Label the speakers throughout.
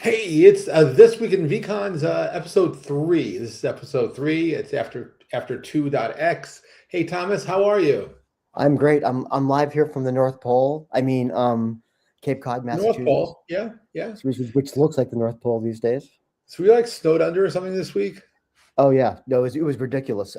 Speaker 1: Hey, it's This Week in vCons, episode 3. This is episode 3. It's after 2.x. Hey, Thomas, how are you?
Speaker 2: I'm great. I'm live here from the North Pole. Cape Cod,
Speaker 1: North
Speaker 2: Massachusetts,
Speaker 1: Pole. Yeah, yeah.
Speaker 2: which looks like the North Pole these days.
Speaker 1: So we like snowed under or something this week?
Speaker 2: Oh yeah, no, it was ridiculous.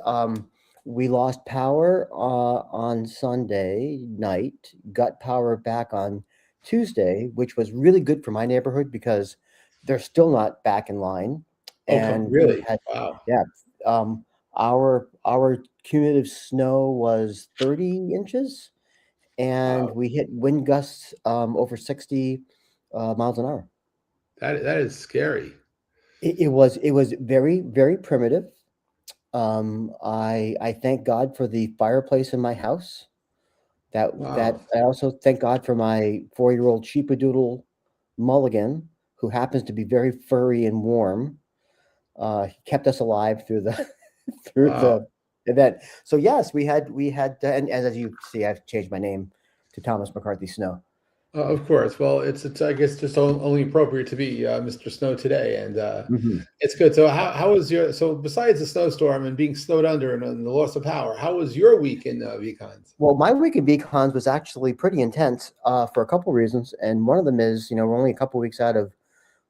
Speaker 2: We lost power on Sunday night, got power back on Tuesday, which was really good for my neighborhood because they're still not back in line,
Speaker 1: Oh, come,
Speaker 2: and we
Speaker 1: really?
Speaker 2: had
Speaker 1: Wow.
Speaker 2: yeah, our cumulative snow was 30 inches. And
Speaker 1: Wow.
Speaker 2: we hit wind gusts over 60 miles an hour.
Speaker 1: That is scary.
Speaker 2: It was very, very primitive. I thank God for the fireplace in my house. That
Speaker 1: Wow.
Speaker 2: I also thank God for my 4-year-old Sheepadoodle Mulligan, who happens to be very furry and warm. He kept us alive through the through
Speaker 1: Wow.
Speaker 2: the event. So yes, we had, and as you see, I've changed my name to Thomas McCarthy Snow.
Speaker 1: Of course. Well, it's I guess just only appropriate to be Mr. Snow today, and
Speaker 2: Mhm.
Speaker 1: it's good. So how was your so besides the snowstorm and being snowed under and the loss of power, how was your week in vCons?
Speaker 2: Well, my week in vCons was actually pretty intense for a couple reasons, and one of them is, we're only a couple weeks out of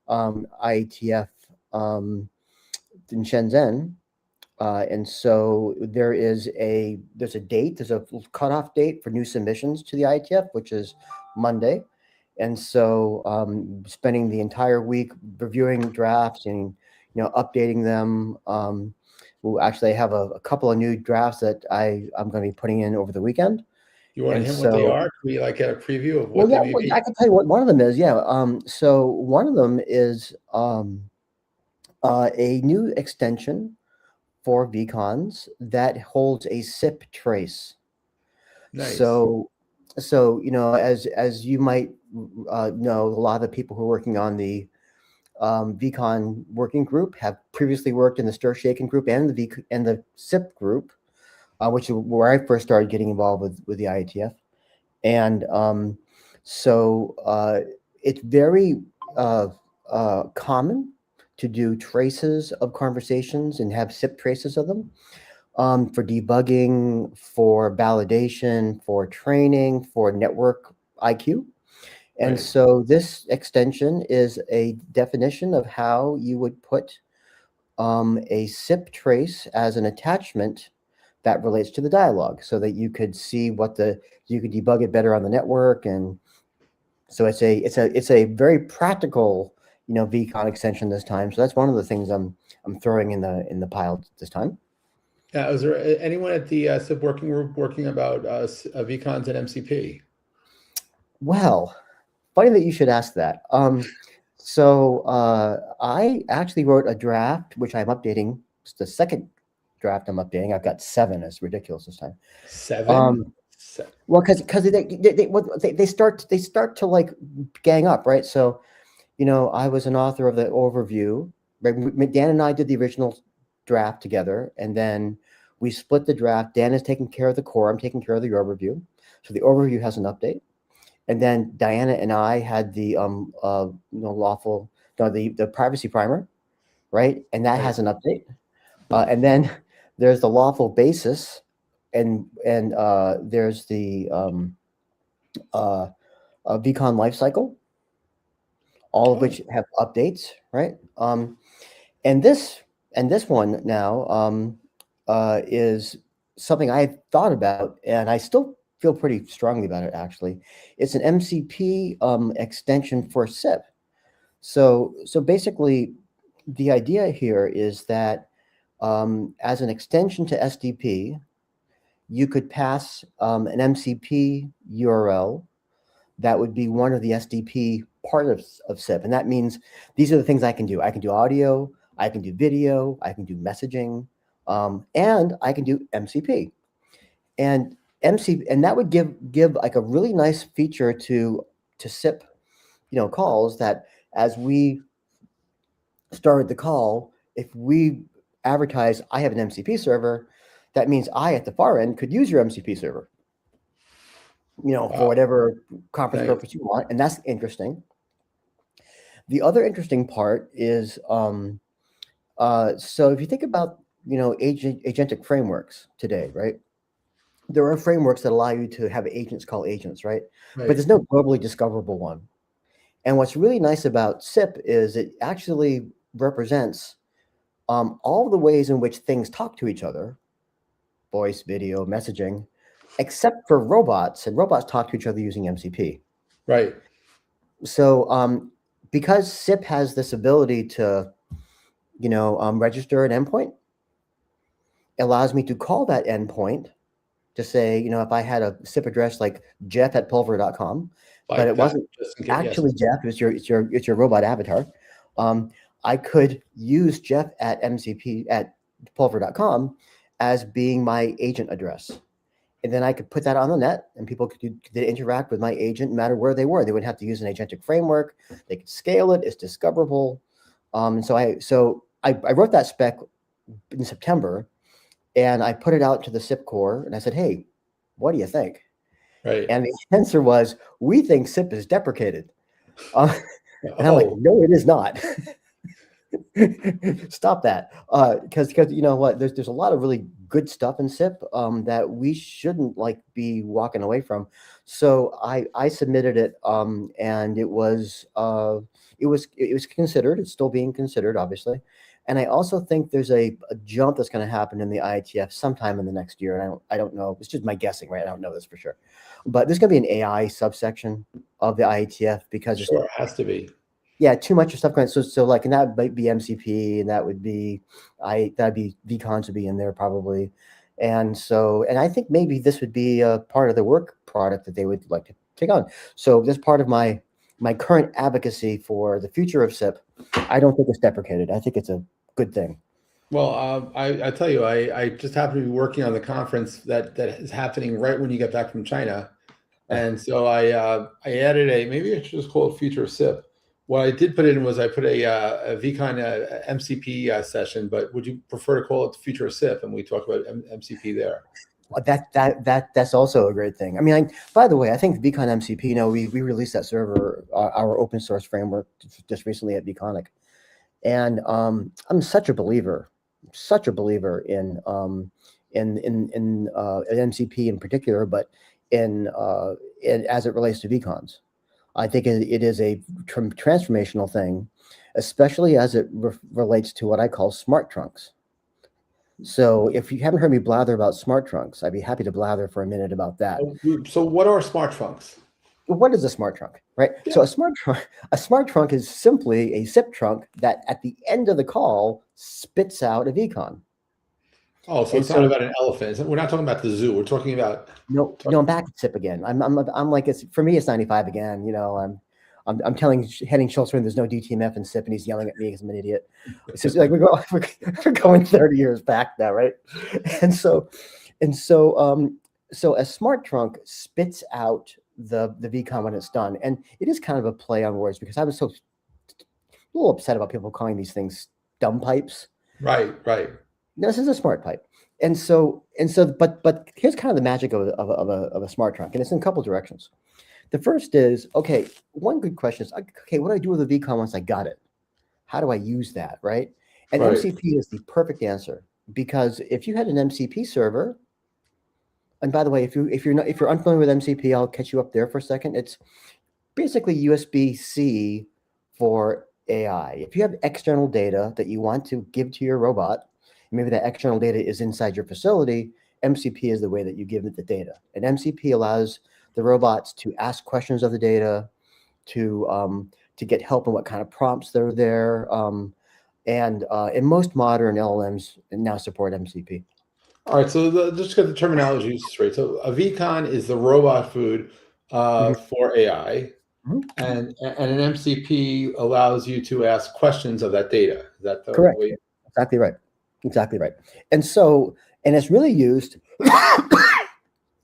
Speaker 2: IETF in Shenzhen, and so there's a cutoff date for new submissions to the IETF, which is Monday, and so spending the entire week reviewing drafts and updating them. We'll actually have a couple of new drafts that I'm going to be putting in over the weekend.
Speaker 1: You want to
Speaker 2: And
Speaker 1: hint what they
Speaker 2: so,
Speaker 1: are? Can we like get a preview of
Speaker 2: well,
Speaker 1: what they
Speaker 2: yeah,
Speaker 1: may
Speaker 2: well,
Speaker 1: be?
Speaker 2: I can tell you what one of them is. Yeah. So one of them is a new extension for vCons that holds a SIP trace.
Speaker 1: Nice.
Speaker 2: So, as you might know, a lot of the people who are working on the vCon working group have previously worked in the Stir Shaken group and the SIP group, which is where I first started getting involved with the IETF. And so it's very uh, common to do traces of conversations and have SIP traces of them for debugging, for validation, for training, for network IQ. And
Speaker 1: Right.
Speaker 2: so this extension is a definition of how you would put a SIP trace as an attachment that relates to the dialogue so that you could see you could debug it better on the network. And so it's a very practical, vcon extension this time. So that's one of the things I'm throwing in the pile this time.
Speaker 1: Is there anyone at the SIP working group working about vCons and MCP?
Speaker 2: Well, funny that you should ask that. I actually wrote a draft which I'm updating. It's the second draft I'm updating. I've got 7. It's ridiculous this time.
Speaker 1: 7?
Speaker 2: um Well, because they start to like gang up, right? So, I was an author of the overview. Right? Dan and I did the original draft together, and then we split the draft. Dan is taking care of the core. I'm taking care of the overview. So the overview has an update, and then Diana and I had the lawful no the privacy primer, right? And that
Speaker 1: Right.
Speaker 2: has an update. And then there's the lawful basis, and there's the uh, vcon lifecycle, all of
Speaker 1: Oh,
Speaker 2: which have updates, right? And this one now is something I thought about, and I still feel pretty strongly about it. Actually, it's an MCP extension for SIP. So basically, the idea here is that as an extension to SDP, you could pass an MCP URL that would be one of the SDP part of SIP. And that means these are the things I can do. I can do audio, I can do video, I can do messaging, and I can do MCP. And and that would give like a really nice feature to SIP, calls that as we started the call, if we advertise I have an MCP server, that means I at the far end could use your MCP server, for
Speaker 1: wow.
Speaker 2: whatever conference
Speaker 1: Nice.
Speaker 2: purpose you want. And that's interesting. The other interesting part is, so if you think about, agentic frameworks today, right? There are frameworks that allow you to have agents call agents, right? But
Speaker 1: Right.
Speaker 2: there's no globally discoverable one. And what's really nice about SIP is it actually represents all the ways in which things talk to each other, voice, video, messaging, except for robots, and robots talk to each other using MCP.
Speaker 1: Right.
Speaker 2: So because SIP has this ability to, register an endpoint, it allows me to call that endpoint to say, if I had a SIP address like jeff@pulver.com, but
Speaker 1: Like
Speaker 2: it
Speaker 1: that.
Speaker 2: wasn't
Speaker 1: Just in case. Yes.
Speaker 2: actually Jeff, it's your robot avatar. I could use Jeff at mcp@pulver.com as being my agent address. And then I could put that on the net, and people could interact with my agent no matter where they were. They wouldn't have to use an agentic framework. They could scale it. It's discoverable. And so I wrote that spec in September, and I put it out to the SIP core, and I said, "Hey, what do you think?"
Speaker 1: Right.
Speaker 2: And the answer was, "We think SIP is deprecated." And I'm like,
Speaker 1: Oh,
Speaker 2: "No, it is not." Stop that, because you know what? There's a lot of really good stuff in SIP that we shouldn't be walking away from. So I submitted it, and it was considered. It's still being considered, obviously. And I also think there's a jump that's going to happen in the IETF sometime in the next year. And I don't know. It's just my guessing, right? I don't know this for sure. But there's going to be an AI subsection of the IETF because there's
Speaker 1: sure. It has to be.
Speaker 2: too much stuff going. So and that might be MCP, and that'd be vCons would be in there probably. And I think maybe this would be a part of the work product that they would like to take on. So this part of my current advocacy for the future of SIP, I don't think it's deprecated. I think it's a good thing.
Speaker 1: Well, I tell you, I just happen to be working on the conference that is happening right when you get back from China, and so I added maybe I should just call it Future of SIP. What I did put in was I put a vCon MCP session, but would you prefer to call it the Future of SIP, and we talk about MCP there?
Speaker 2: That's also a great thing. I mean, by the way, I think vCon MCP. We released that server, our open source framework, just recently at vConic, and I'm such a believer in MCP in particular, but in as it relates to vCons. I think it is a transformational thing, especially as it relates to what I call smart trunks. So if you haven't heard me blather about smart trunks, I'd be happy to blather for a minute about that.
Speaker 1: So what are smart trunks?
Speaker 2: What is a smart trunk, right?
Speaker 1: Yeah.
Speaker 2: So a smart trunk is simply a SIP trunk that at the end of the call spits out a vCon.
Speaker 1: Oh, so it's not about an elephant. We're not talking about the zoo. We're talking about
Speaker 2: I'm back at SIP again. I'm like, for me, it's 95 again. I'm telling Henning Schultzman there's no DTMF in SIP, and he's yelling at me because I'm an idiot. It's just like we're going 30 years back now, right? So a smart trunk spits out the vCon when it's done, and it is kind of a play on words because I was a little upset about people calling these things dumb pipes.
Speaker 1: Right.
Speaker 2: No, this is a smart pipe. But here's kind of the magic of a smart trunk, and it's in a couple directions. The first is, okay, one good question is, okay, what do I do with the vCon once I got it? How do I use that, right? And
Speaker 1: Right.
Speaker 2: MCP is the perfect answer, because if you had an MCP server, and by the way, if you're unfamiliar with MCP, I'll catch you up there for a second. It's basically USB-C for AI. If you have external data that you want to give to your robot, maybe that external data is inside your facility, MCP is the way that you give it the data. And MCP allows the robots to ask questions of the data, to get help on what kind of prompts they're there. And most modern LLMs now support MCP.
Speaker 1: All right. So just get the terminology straight. So a vCon is the robot food for AI, and an MCP allows you to ask questions of that data. Is that the
Speaker 2: Correct?
Speaker 1: way?
Speaker 2: Exactly right. And it's really used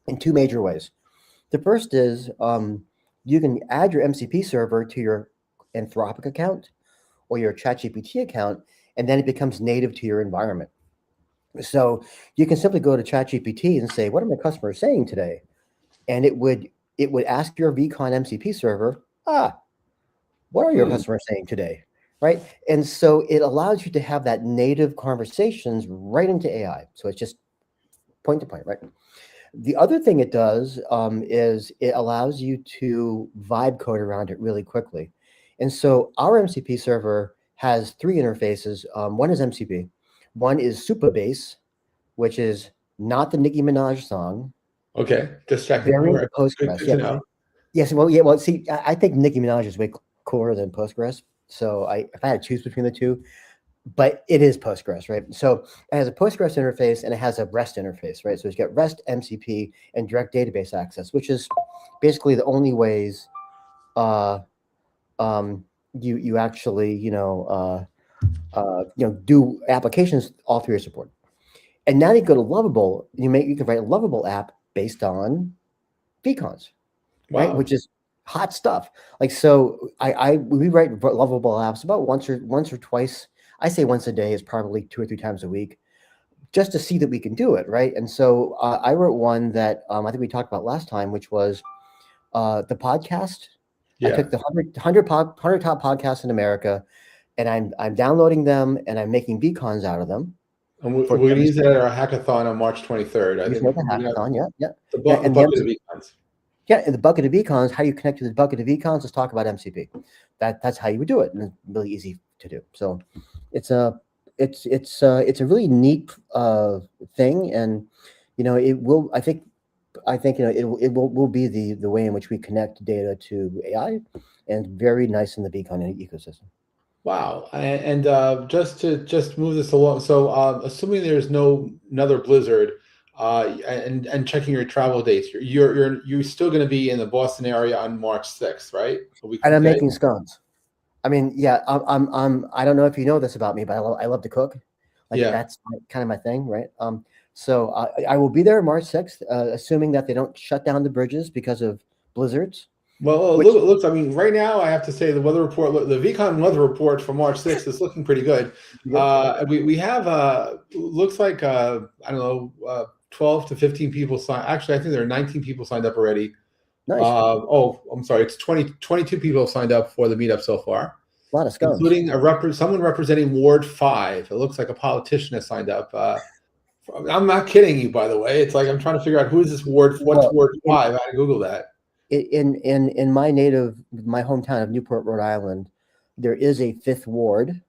Speaker 2: in two major ways. The first is you can add your MCP server to your Anthropic account or your ChatGPT account, and then it becomes native to your environment. So you can simply go to ChatGPT and say, "What are my customers saying today?" And it would ask your vCon MCP server, What are your customers saying today? Right. And so it allows you to have that native conversations right into AI. So it's just point to point, right? The other thing it does is it allows you to vibe code around it really quickly. And so our MCP server has three interfaces. One is MCP, one is Supabase, which is not the Nicki Minaj song.
Speaker 1: Okay, just checking. All
Speaker 2: Variant
Speaker 1: right. Good,
Speaker 2: Postgres.
Speaker 1: good
Speaker 2: Yeah.
Speaker 1: to know.
Speaker 2: Yes. Well, yeah. Well, see, I think Nicki Minaj is way cooler than Postgres. So if I had to choose between the two, but it is Postgres, right? So it has a Postgres interface and it has a REST interface, right? So you get REST, MCP, and direct database access, which is basically the only ways you actually do applications. All three are supported. And now you go to Lovable, you can write a Lovable app based on vCons, right?
Speaker 1: Wow.
Speaker 2: Which is hot stuff. Like, so we write Lovable apps about once or twice. I say once a day is probably 2 or 3 times a week, just to see that we can do it, right? And so I wrote one that I think we talked about last time, which was the podcast. I
Speaker 1: Yeah.
Speaker 2: took the 100 top podcasts in America, and I'm downloading them and I'm making vCons out of them.
Speaker 1: And we're going to use it at our hackathon on March 23rd. I
Speaker 2: Using
Speaker 1: think
Speaker 2: it at the hackathon, yeah.
Speaker 1: the
Speaker 2: And
Speaker 1: bucket of vCons.
Speaker 2: yeah, in the bucket of vCons, how you connect to the bucket of vCons, let's talk about MCP. That's how you would do it, and it's really easy to do. So it's a really neat thing, and it will. I think it will be the way in which we connect data to AI, and very nice in the vCon ecosystem.
Speaker 1: Wow. And just to move this along, so assuming there's another blizzard, and checking your travel dates, you're still going to be in the Boston area on March 6th, right?
Speaker 2: And I'm making scones. I mean, yeah, I don't know if you know this about me, but I love to cook. Like,
Speaker 1: Yeah.
Speaker 2: that's kind of my thing, right? So I will be there March 6th, assuming that they don't shut down the bridges because of blizzards.
Speaker 1: Well, look, I mean, right now I have to say the weather report, the VCon weather report for March 6th is looking pretty good. We have looks like I don't know, 12 to 15 people signed. Actually, I think there are 19 people signed up already.
Speaker 2: Nice.
Speaker 1: Oh, I'm sorry, it's 22 people signed up for the meetup so far.
Speaker 2: A lot of scones.
Speaker 1: Including someone representing Ward 5. It looks like a politician has signed up. I'm not kidding you, by the way. It's like I'm trying to figure out who is this Ward. What's Ward 5? I had to Google that.
Speaker 2: In my hometown of Newport, Rhode Island, there is a 5th ward.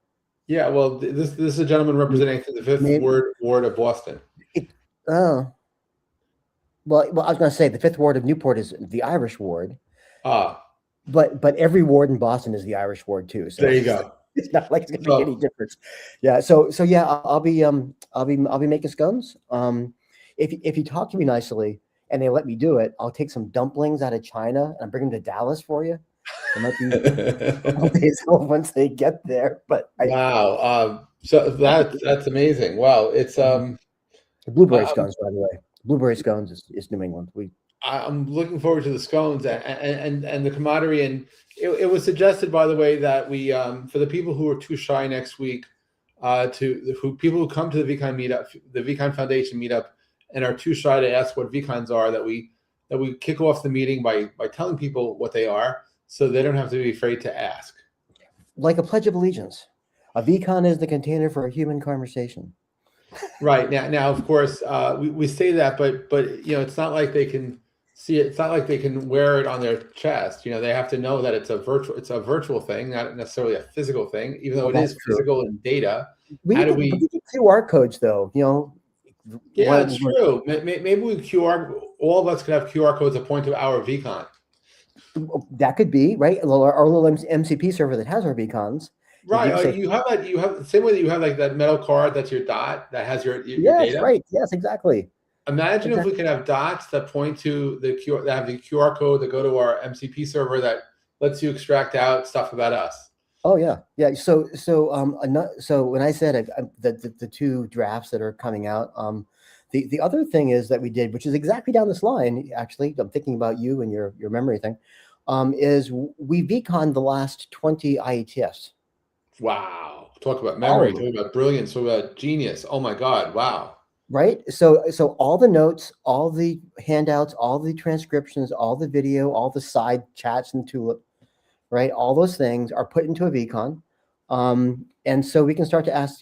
Speaker 1: Yeah, well, this is a gentleman representing the 5th ward of Boston.
Speaker 2: Well, I was going to say the 5th ward of Newport is the Irish ward. But every ward in Boston is the Irish ward too. So
Speaker 1: there you go.
Speaker 2: It's not like it's going to make any difference. Yeah. So yeah, I'll be making scones. If you talk to me nicely and they let me do it, I'll take some dumplings out of China and bring them to Dallas for you. It might be days once they get there. But
Speaker 1: wow. So that's amazing. Wow. It's
Speaker 2: blueberry scones, by the way. Blueberry scones is New England.
Speaker 1: I'm looking forward to the scones and the camaraderie. And it was suggested, by the way, that we for the people who are too shy next week, people who come to the vCon meetup, the vCon Foundation meetup, and are too shy to ask what vCons are, that we kick off the meeting by telling people what they are, so they don't have to be afraid to ask.
Speaker 2: Like a Pledge of Allegiance, a vCon is the container for a human conversation.
Speaker 1: Right. Now, of course, we say that, but it's not like they can see it. It's not like they can wear it on their chest. They have to know that it's a virtual thing, not necessarily a physical thing, even though it is physical in data.
Speaker 2: How do we QR codes though?
Speaker 1: Yeah, it's true. Maybe all of us could have QR codes that point to our vCon.
Speaker 2: That could be right. Our little MCP server that has our vCons.
Speaker 1: Right. You have the same way that you have like that metal card that's your dot that has your data.
Speaker 2: Right. Yes, exactly.
Speaker 1: Imagine if we could have dots that point to the QR code that go to our MCP server that lets you extract out stuff about us.
Speaker 2: Oh yeah. So when I said the 2 drafts that are coming out, the other thing is that we did, which is exactly down this line. Actually, I'm thinking about you and your memory thing. Is we vConned the last 20 IETFs.
Speaker 1: Wow. Talk about memory, talk about brilliance, talk about genius. Oh my God. Wow.
Speaker 2: Right. So all the notes, all the handouts, all the transcriptions, all the video, all the side chats and Tulip, right? All those things are put into a vCon. And so we can start to ask,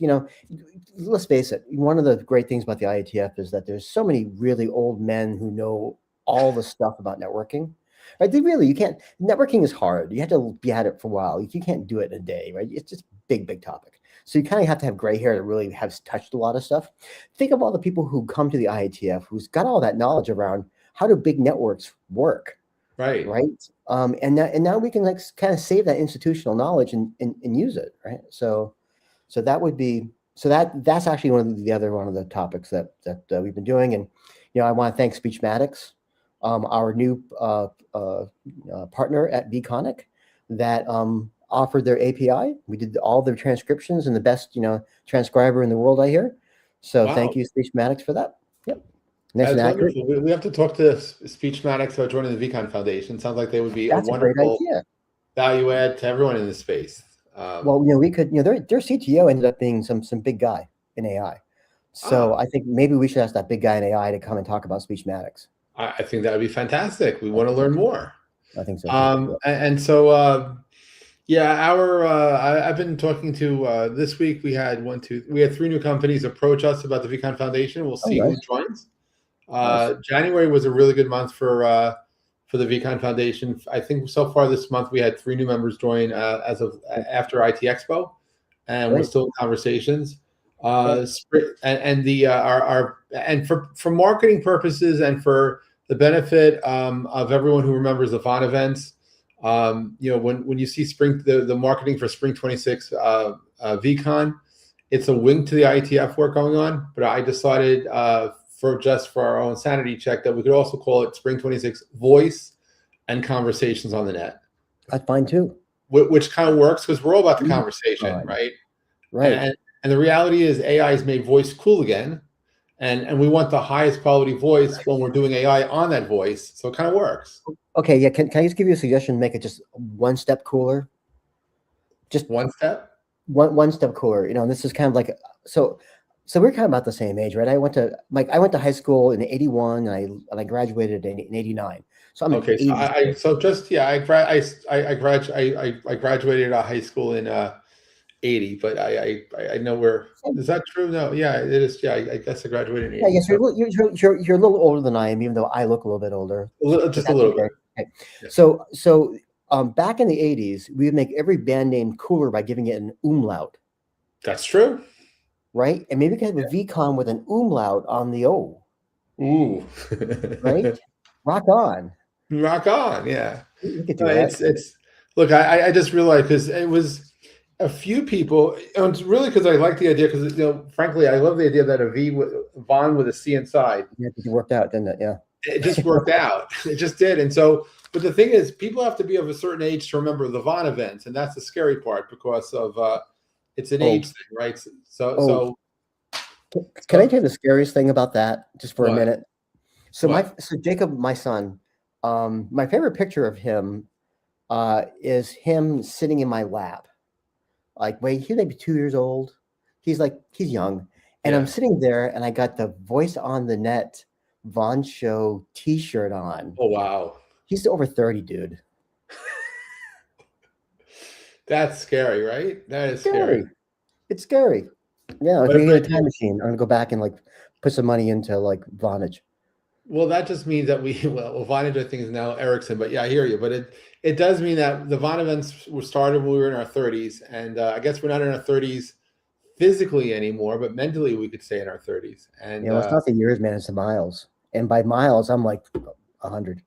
Speaker 2: let's face it, one of the great things about the IETF is that there's so many really old men who know all the stuff about networking, right? You can't, networking is hard. You have to be at it for a while. You can't do it in a day, right? It's just big topic. So you kind of have to have gray hair that really has touched a lot of stuff. Think of all the people who come to the IETF who's got all that knowledge around how do big networks work.
Speaker 1: Right.
Speaker 2: And now we can like kind of save that institutional knowledge and use it, right? So that would be that's actually one of the topics that we've been doing. And I want to thank Speechmatics, our new partner at vConic, that offered their API. We did all their transcriptions and the best transcriber in the world, I hear. So Thank you, Speechmatics, for that. Yep.
Speaker 1: Nice. That's wonderful. We have to talk to Speechmatics about joining the vCon Foundation. Sounds like they would be a wonderful value add to everyone in this space.
Speaker 2: Well, we could, their CTO ended up being some big guy in AI. So I think maybe we should ask that big guy in AI to come and talk about Speechmatics.
Speaker 1: I think that would be fantastic. We want to learn more.
Speaker 2: I think so.
Speaker 1: And so, I've been talking to, this week we had 3 new companies approach us about the vCon Foundation. We'll see who joins. January was a really good month for the vCon Foundation. I think so far this month we had 3 new members join after IT Expo, and we're still in conversations. For marketing purposes and for the benefit of everyone who remembers the VON events, when you see the marketing for Spring 26 vCon, it's a wink to the IETF work going on. But I decided for our own sanity check that we could also call it Spring 26 Voice and Conversations on the Net.
Speaker 2: That's fine too.
Speaker 1: Which kind of works because we're all about the conversation, right?
Speaker 2: Right.
Speaker 1: And the reality is AI has made voice cool again. And we want the highest quality voice when we're doing AI on that voice. So it kind of works.
Speaker 2: Okay, yeah. Can I just give you a suggestion? Make it just one step cooler. Just
Speaker 1: one step?
Speaker 2: One step cooler. This is kind of like so we're kind of about the same age, right? I went to high school in 81 and I graduated in 89. So I'm
Speaker 1: okay. I graduated high school in 80, but I know where is that true? No, yeah, it is. Yeah, I guess I graduated in 80.
Speaker 2: I guess you're a little older than I am, even though I look a little bit older.
Speaker 1: Just a little bit.
Speaker 2: Okay. Yeah. So back in the 80s, we would make every band name cooler by giving it an umlaut.
Speaker 1: That's true.
Speaker 2: Right? And maybe we could have a vCon with an umlaut on the O.
Speaker 1: Ooh.
Speaker 2: Right? Rock on.
Speaker 1: Rock on, yeah. It's look, I just realized because it was a few people, and it's really because I like the idea because frankly, I love the idea that a VON with a C inside.
Speaker 2: Yeah, it worked out, didn't it? Yeah.
Speaker 1: It just worked out. It just did. And so, but the thing is, people have to be of a certain age to remember the VON events, and that's the scary part because of it's an age thing, right? So
Speaker 2: can I tell you the scariest thing about that just for a minute? So Jacob, my son, my favorite picture of him is him sitting in my lap. Like, he's maybe 2 years old. He's young. And I'm sitting there and I got the Voice on the Net Von Show t-shirt on.
Speaker 1: Oh, wow.
Speaker 2: He's over 30, dude.
Speaker 1: That's scary, right? That is scary.
Speaker 2: It's scary. Yeah, if we get a time machine, I'm gonna go back and put some money into Vonage.
Speaker 1: Well, that just means that Vonage I think is now Ericsson, but yeah, I hear you. But it does mean that the VON events were started when we were in our 30s, and I guess we're not in our 30s physically anymore, but mentally we could say in our 30s. And
Speaker 2: it's not the years, man; it's the miles. And by miles, I'm like 100.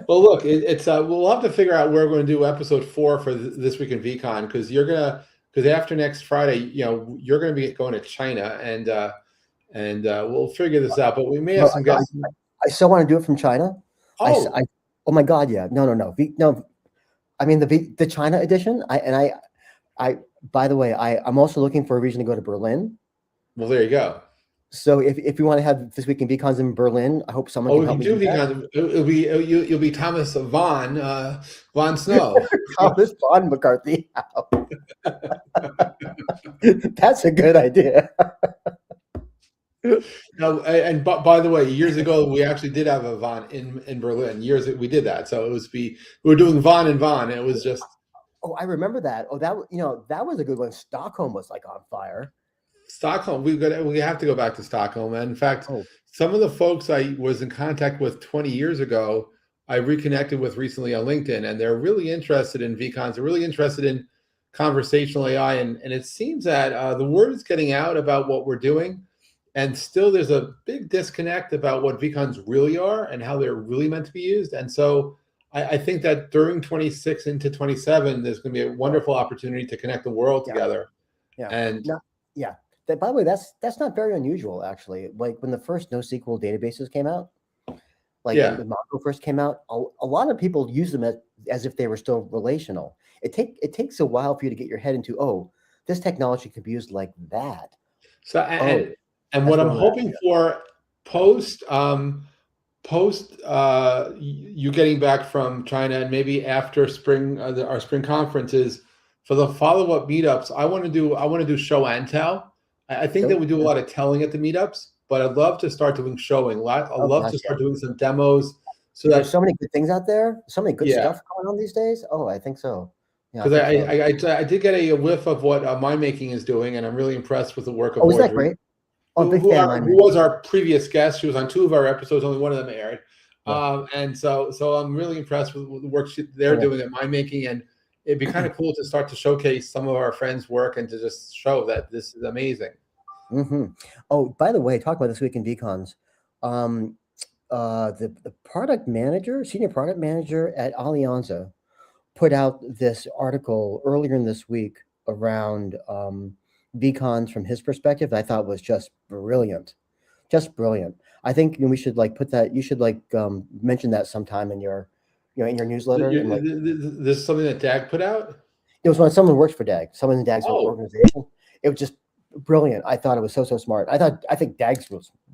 Speaker 1: Well, look, we'll have to figure out where we're going to do episode 4 for this week in vCon because after next Friday, you're going to be going to China and we'll figure this out. But we may have some guests.
Speaker 2: I still want to do it from China.
Speaker 1: Oh,
Speaker 2: oh my God, yeah, no. I mean the China edition. By the way, I'm also looking for a reason to go to Berlin.
Speaker 1: Well, there you go. So
Speaker 2: if you want to have this week in vCons in Berlin, I hope someone can help me do that.
Speaker 1: You'll be Thomas Von Snow.
Speaker 2: Thomas Von McCarthy-Howe. That's a good idea.
Speaker 1: No, and by the way, years ago we actually did have a Von in Berlin. We did that, so it was we were doing Von and Von, and it was just
Speaker 2: Oh, I remember that. Oh, that was a good one. Stockholm was like on fire.
Speaker 1: Stockholm. We have to go back to Stockholm. And in fact,
Speaker 2: Oh,
Speaker 1: some of the folks I was in contact with 20 years ago, I reconnected with recently on LinkedIn, and they're really interested in vCons. They're really interested in conversational AI, and it seems that the word is getting out about what we're doing. And still, there's a big disconnect about what vCons really are and how they're really meant to be used. And so I think that during 26 into 27, there's going to be a wonderful opportunity to connect the world
Speaker 2: yeah,
Speaker 1: together.
Speaker 2: yeah.
Speaker 1: And
Speaker 2: No, yeah. By the way, that's not very unusual, actually. Like when the first NoSQL databases came out, like
Speaker 1: yeah,
Speaker 2: when Mongo first came out, a lot of people use them as if they were still relational. It takes a while for you to get your head into, oh, this technology could be used like that.
Speaker 1: so
Speaker 2: Oh,
Speaker 1: and
Speaker 2: that's
Speaker 1: what
Speaker 2: where
Speaker 1: I'm
Speaker 2: we're at.
Speaker 1: hoping for post you getting back from China and maybe after spring our spring conference is for the follow-up meetups. I want to do show and tell. I think that
Speaker 2: So,
Speaker 1: we do a lot of telling at the meetups, but I'd love to start doing showing. I'd
Speaker 2: oh
Speaker 1: love
Speaker 2: gosh,
Speaker 1: to
Speaker 2: yeah.
Speaker 1: start doing some demos so
Speaker 2: There's
Speaker 1: that
Speaker 2: so many good things out there. So many good
Speaker 1: yeah,
Speaker 2: stuff going on these days. Oh, I think so. Yeah, I
Speaker 1: because
Speaker 2: think so.
Speaker 1: I did get a whiff of what My Making is doing, and I'm really impressed with the work of
Speaker 2: Oh, is that
Speaker 1: Audrey,
Speaker 2: great? Oh, big fan of mine.
Speaker 1: who was our previous guest. She was on 2 of our episodes, only one of them aired.
Speaker 2: Yeah.
Speaker 1: And so I'm really impressed with the work they're
Speaker 2: Yeah.
Speaker 1: doing at My Making, and it'd be kind of cool to start to showcase some of our friends' work and to just show that this is amazing.
Speaker 2: Mm-hmm. Oh, by the way, talk about this week in vCons. The product manager, senior product manager at Alianza, put out this article earlier in this week around vCons from his perspective. That I thought was just brilliant. Just brilliant. I think we should like put that. You should like mention that sometime in your, in your newsletter. And like,
Speaker 1: This is something that DAG put out.
Speaker 2: it was when someone works for DAG, someone in DAG's
Speaker 1: Oh,
Speaker 2: organization. It was just brilliant. I thought it was so smart. I think DAG's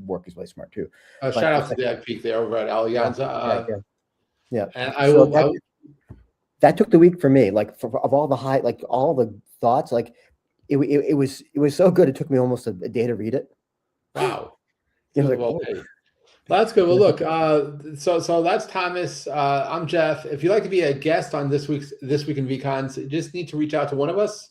Speaker 2: work is really smart too. But
Speaker 1: shout out to DAG Peak there over at Alianza.
Speaker 2: Yeah.
Speaker 1: And
Speaker 2: So that took the week for me. Like of all the like all the thoughts, like it was so good. It took me almost a day to read it.
Speaker 1: wow.
Speaker 2: It was like,
Speaker 1: Well,
Speaker 2: oh.
Speaker 1: hey. That's good. Well, look, so that's Thomas. I'm Jeff. If you'd like to be a guest on This Week in vCons, you just need to reach out to one of us.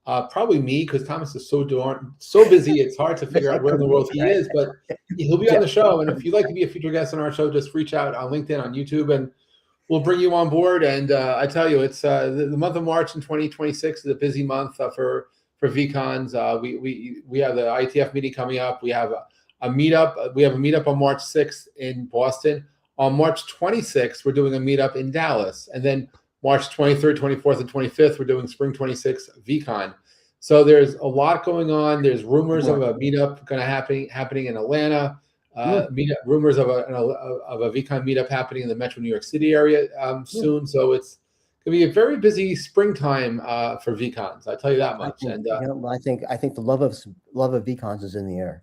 Speaker 1: Probably me, because Thomas is so busy. It's hard to figure out where in the world he is, but he'll be on the show. And if you'd like to be a featured guest on our show, just reach out on LinkedIn, on YouTube, and we'll bring you on board. And I tell you, it's the month of March in 2026 is a busy month for vCons. We have the ITF meeting coming up. We have a meetup. We have a meetup on March 6th in Boston. On March 26th, we're doing a meetup in Dallas. And then March 23rd, 24th, and 25th, we're doing Spring 26 vCon. So there's a lot going on. There's rumors of a meetup going to happening in Atlanta. Rumors of a vCon meetup happening in the Metro New York City area soon. So it's going to be a very busy springtime for vCons. I tell you that much.
Speaker 2: I think the love of vCons is in the air.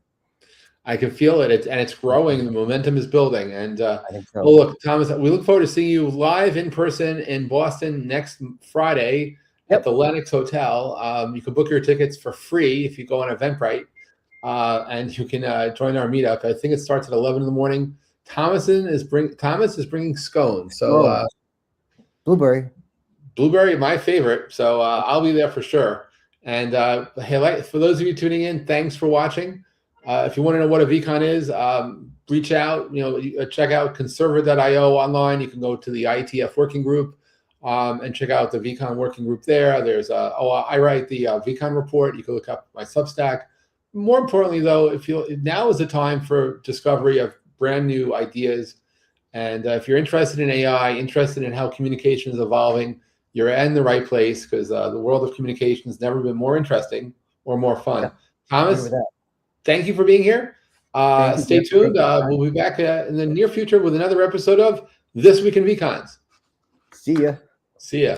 Speaker 1: I can feel it. It's growing. The momentum is building. And
Speaker 2: I think so.
Speaker 1: well, look, Thomas, we look forward to seeing you live in person in Boston next Friday at the Lenox Hotel. You can book your tickets for free if you go on Eventbrite, and you can join our meetup. I think it starts at 11 in the morning. Thomas is bringing scones. So blueberry, my favorite. So I'll be there for sure. And hey, for those of you tuning in, thanks for watching. If you want to know what a vCon is, reach out. Check out conserva.io online. You can go to the IETF working group and check out the vCon working group there. There's I write the vCon report. You can look up my Substack. More importantly, though, now is the time for discovery of brand new ideas. And if you're interested in AI, interested in how communication is evolving, you're in the right place, because the world of communication has never been more interesting or more fun. Thomas, thank you for being here. Stay tuned. We'll be back in the near future with another episode of This Week in vCons.
Speaker 2: See ya.
Speaker 1: See ya.